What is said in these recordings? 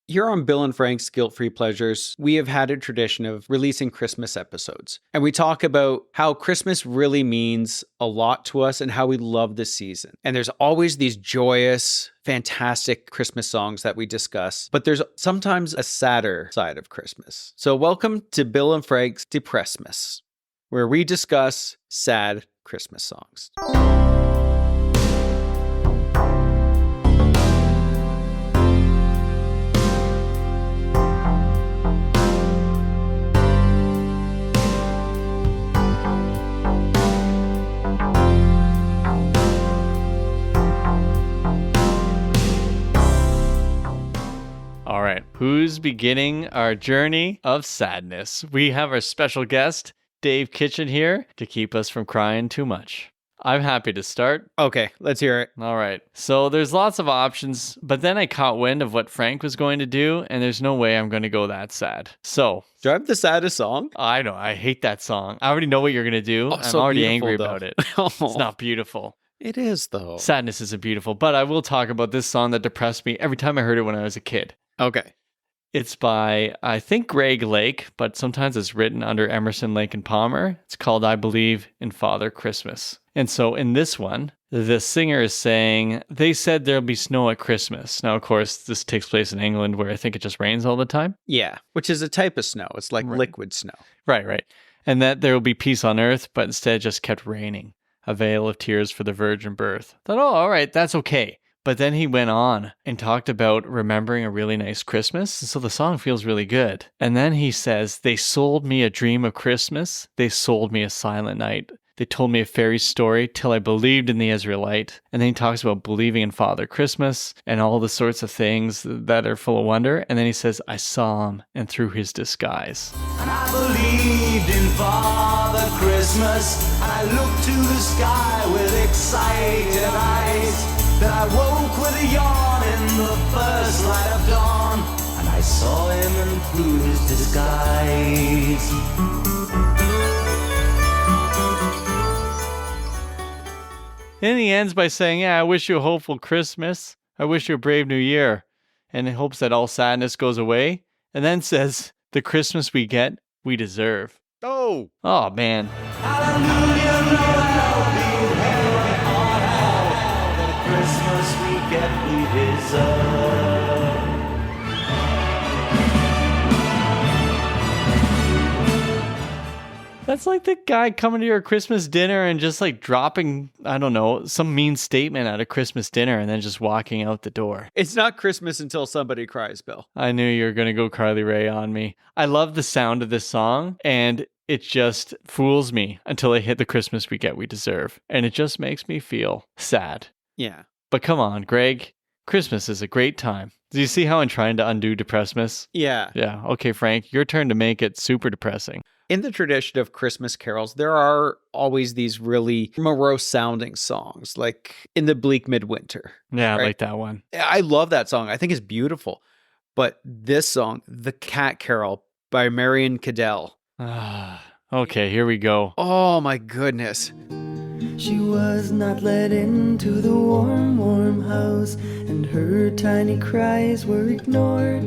Here on Bill and Frank's Guilt-Free Pleasures, we have had a tradition of releasing Christmas episodes. And we talk about how Christmas really means a lot to us and how we love this season. And there's always these joyous, fantastic Christmas songs that we discuss, but there's sometimes a sadder side of Christmas. So welcome to Bill and Frank's Depressmas, where we discuss sad Christmas songs. All right, who's beginning our journey of sadness? We have our special guest, Dave Kitchen, here to keep us from crying too much. I'm happy to start. Okay, let's hear it. All right, so there's lots of options, but then I caught wind of what Frank was going to do, and there's no way I'm going to go that sad. So, Do I have the saddest song? I know, I hate that song. I already know what you're going to do. I'm so already beautiful, angry though. about it. Oh. It's not beautiful. It is, though. Sadness isn't beautiful, but I will talk about this song that depressed me every time I heard it when I was a kid. Okay. It's by, I think, Greg Lake, but sometimes it's written under Emerson, Lake, and Palmer. It's called I Believe in Father Christmas. And so in this one, the singer is saying, they said there'll be snow at Christmas. Now, of course, this takes place in England where I think it just rains all the time. Yeah, which is a type of snow. It's like Right. liquid snow. Right. And that there will be peace on earth, but instead it just kept raining. A veil of tears for the virgin birth. Thought, oh, all right, that's okay. But then he went on and talked about remembering a really nice Christmas. So the song feels really good. And then he says, they sold me a dream of Christmas. They sold me a silent night. They told me a fairy story till I believed in the Israelite. And then he talks about believing in Father Christmas and all the sorts of things that are full of wonder. And then he says, I saw him and through his disguise. And I believed in Father Christmas, and I looked to the sky with excited eyes. Then I woke with a yawn in the first light of dawn, and I saw him and through his disguise. And he ends by saying, yeah, I wish you a hopeful Christmas. I wish you a brave new year. And he hopes that all sadness goes away. And then says, the Christmas we get, we deserve. Oh! Oh, man. Hallelujah, Noel, be heaven on hell. The Christmas we get, we deserve. That's like the guy coming to your Christmas dinner and just like dropping, I don't know, some mean statement at a Christmas dinner and then just walking out the door. It's not Christmas until somebody cries, Bill. I knew you were going to go Carly Rae on me. I love the sound of this song and it just fools me until I hit the Christmas we get, we deserve. And it just makes me feel sad. Yeah. But come on, Greg, Christmas is a great time. Do you see how I'm trying to undo Depressmas? Yeah. Yeah. Okay, Frank, your turn to make it super depressing. In the tradition of Christmas carols, there are always these really morose sounding songs, like In the Bleak Midwinter. Yeah, I Right. like that one. I love that song. I think it's beautiful. But this song, The Cat Carol by Meryn Cadell. Okay, here we go. Oh my goodness. She was not let into the warm, warm house, and her tiny cries were ignored.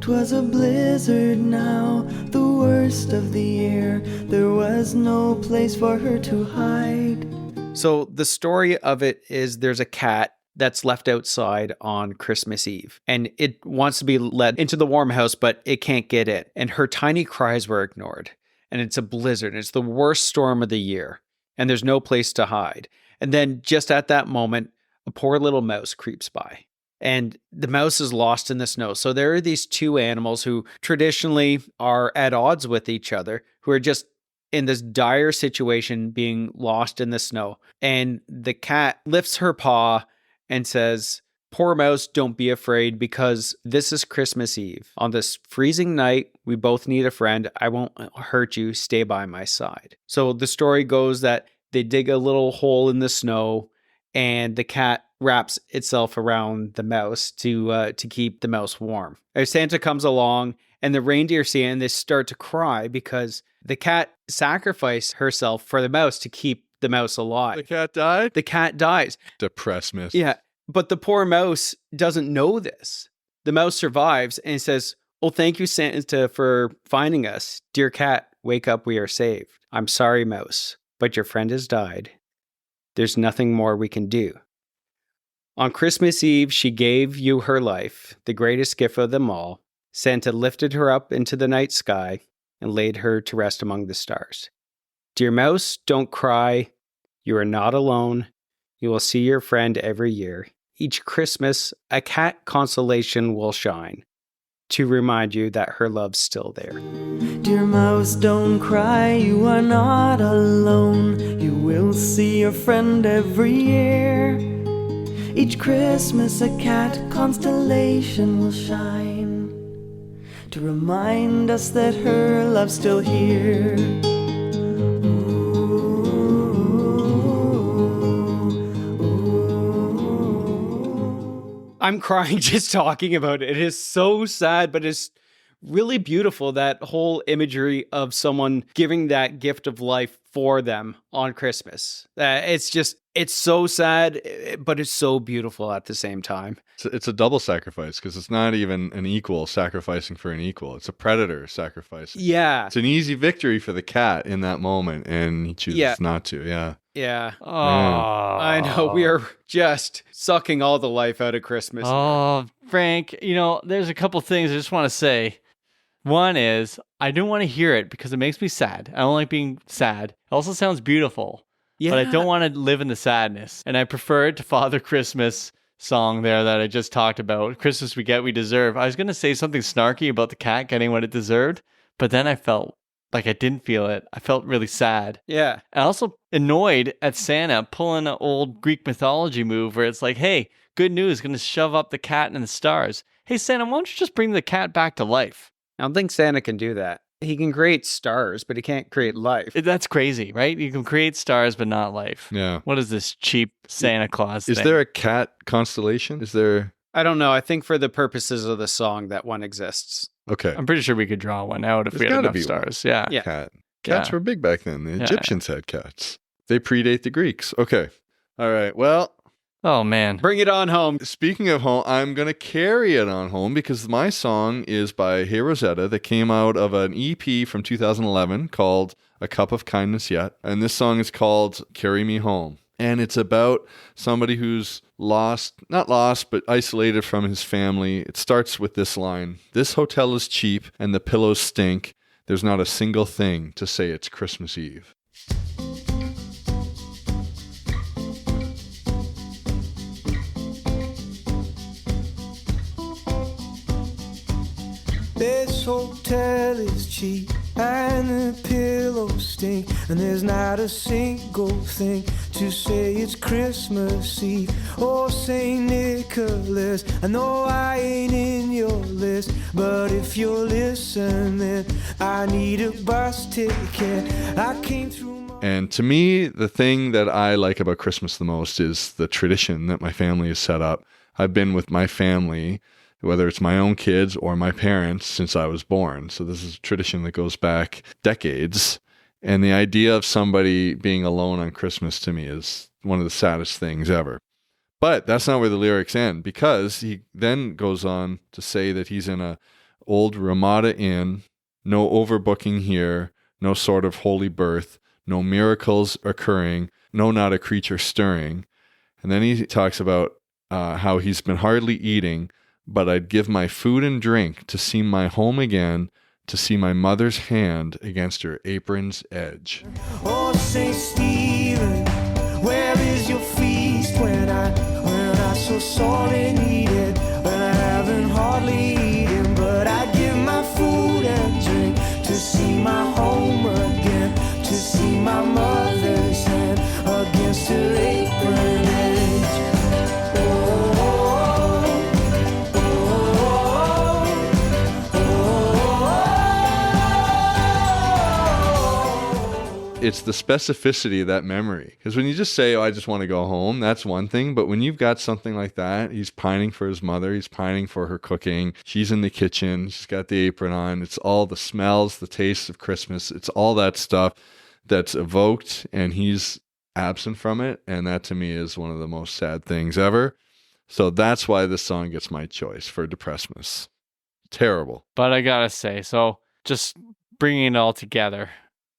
'Twas a blizzard now, the worst of the year. There was no place for her to hide. So the story of it is there's a cat that's left outside on Christmas Eve, and it wants to be led into the warm house, but it can't get in. And her tiny cries were ignored. And it's a blizzard. It's the worst storm of the year. And there's no place to hide. And then just at that moment, a poor little mouse creeps by. And the mouse is lost in the snow. So there are these two animals who traditionally are at odds with each other, who are just in this dire situation being lost in the snow. And the cat lifts her paw and says, poor mouse, don't be afraid, because this is Christmas Eve. On this freezing night, we both need a friend. I won't hurt you. Stay by my side. So the story goes that they dig a little hole in the snow, and the cat wraps itself around the mouse to keep the mouse warm. As Santa comes along and the reindeer see it and they start to cry because the cat sacrificed herself for the mouse to keep the mouse alive. The cat died? The cat dies. Depressmas. Yeah, but the poor mouse doesn't know this. The mouse survives and says, "Oh, thank you, Santa, for finding us. Dear cat, wake up, we are saved. I'm sorry, mouse, but your friend has died. There's nothing more we can do. On Christmas Eve, she gave you her life, the greatest gift of them all. Santa lifted her up into the night sky and laid her to rest among the stars. Dear mouse, don't cry. You are not alone. You will see your friend every year. Each Christmas, a cat consolation will shine to remind you that her love's still there." Dear mouse, don't cry, you are not alone. You will see your friend every year. Each Christmas a cat constellation will shine to remind us that her love's still here. I'm crying just talking about it. It is so sad, but it's really beautiful, that whole imagery of someone giving that gift of life for them on Christmas. It's so sad, but it's so beautiful at the same time. It's a double sacrifice, because it's not even an equal sacrificing for an equal. It's a predator sacrificing. Yeah. It's an easy victory for the cat in that moment, and he chooses not to. Yeah. Yeah. Oh, I know. We are just sucking all the life out of Christmas. Oh, Frank, there's a couple things I just want to say. One is, I don't want to hear it because it makes me sad. I don't like being sad. It also sounds beautiful, but I don't want to live in the sadness. And I prefer it to Father Christmas song there that I just talked about. Christmas we get, we deserve. I was going to say something snarky about the cat getting what it deserved, but then I felt like I didn't feel it. I felt really sad. Yeah. I also annoyed at Santa pulling an old Greek mythology move where it's like, hey, good news, going to shove up the cat in the stars. Hey, Santa, why don't you just bring the cat back to life? I don't think Santa can do that. He can create stars, but he can't create life. That's crazy, right? You can create stars, but not life. Yeah. What is this cheap Santa Claus thing? Is there a cat constellation? Is there? I don't know. I think for the purposes of the song, that one exists. Okay. I'm pretty sure we could draw one out if There's we had gotta enough be stars. one. Yeah. Yeah. Cat. Cats Yeah. were big back then. The Yeah. Egyptians had cats. They predate the Greeks. Okay. All right. Well, Oh, man. Bring it on home. speaking of home, I'm going to carry it on home because my song is by Hey Rosetta that came out of an EP from 2011 called A Cup of Kindness Yet. And this song is called Carry Me Home. And it's about somebody who's not lost, but isolated from his family. It starts with this line: "This hotel is cheap and the pillows stink. There's not a single thing to say it's Christmas Eve." This hotel is cheap and the pillows stink, and there's not a single thing to say it's Christmas Eve. Oh, St. Nicholas, I know I ain't in your list, but if you're listening, I need a bus ticket. I came through my... And to me, the thing that I like about Christmas the most is the tradition that my family has set up. I've been with my family, whether it's my own kids or my parents, since I was born. So this is a tradition that goes back decades. And the idea of somebody being alone on Christmas to me is one of the saddest things ever. But that's not where the lyrics end, because he then goes on to say that he's in a old Ramada Inn, no overbooking here, no sort of holy birth, no miracles occurring, no, not a creature stirring. And then he talks about how he's been hardly eating, but I'd give my food and drink to see my home again, to see my mother's hand against her apron's edge. Oh, St. Stephen, where is your feast when I so sorely need it, when I haven't hardly eaten, but I give my food and drink to see my home again, to see my mother's hand against her apron edge. It's the specificity of that memory. Because when you just say, oh, I just want to go home, that's one thing. But when you've got something like that, he's pining for his mother. He's pining for her cooking. She's in the kitchen. She's got the apron on. It's all the smells, the tastes of Christmas. It's all that stuff that's evoked, and he's absent from it. And that to me is one of the most sad things ever. So that's why this song gets my choice for Depressmas. Terrible. But I gotta say, so just bringing it all together,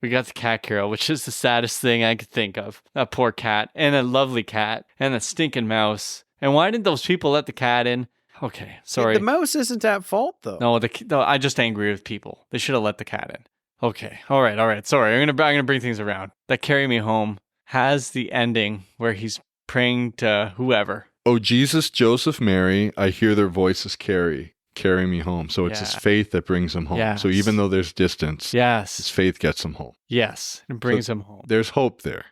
we got the cat carol, which is the saddest thing I could think of. That poor cat, and a lovely cat, and a stinking mouse. And why didn't those people let the cat in? Okay, sorry. The mouse isn't at fault, though. No, I'm just angry with people. They should have let the cat in. Okay, all right. Sorry, I'm gonna bring things around. That Carry Me Home has the ending where he's praying to whoever. Oh, Jesus, Joseph, Mary, I hear their voices carry me home. So it's his faith that brings him home. Yes. So even though there's distance, his Yes, faith gets him home. yes, it brings him home. There's hope there.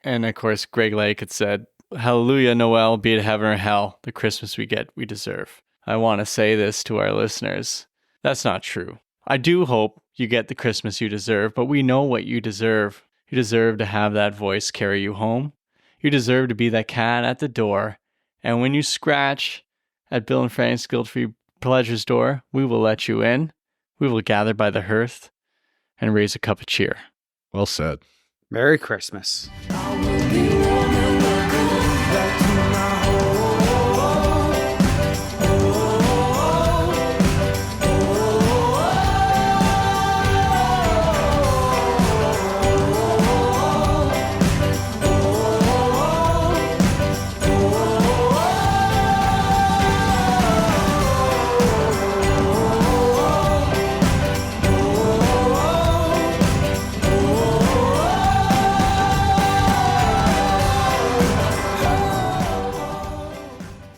And of course, Greg Lake had said, "Hallelujah, Noel, be it heaven or hell, the Christmas we get, we deserve." I want to say this to our listeners. That's not true. I do hope you get the Christmas you deserve, but we know what you deserve. You deserve to have that voice carry you home. You deserve to be that cat at the door. And when you scratch at Bill and Frank's Guilt-Free Pleasure's door, we will let you in. We will gather by the hearth and raise a cup of cheer. Well said. Merry Christmas.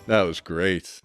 That was great.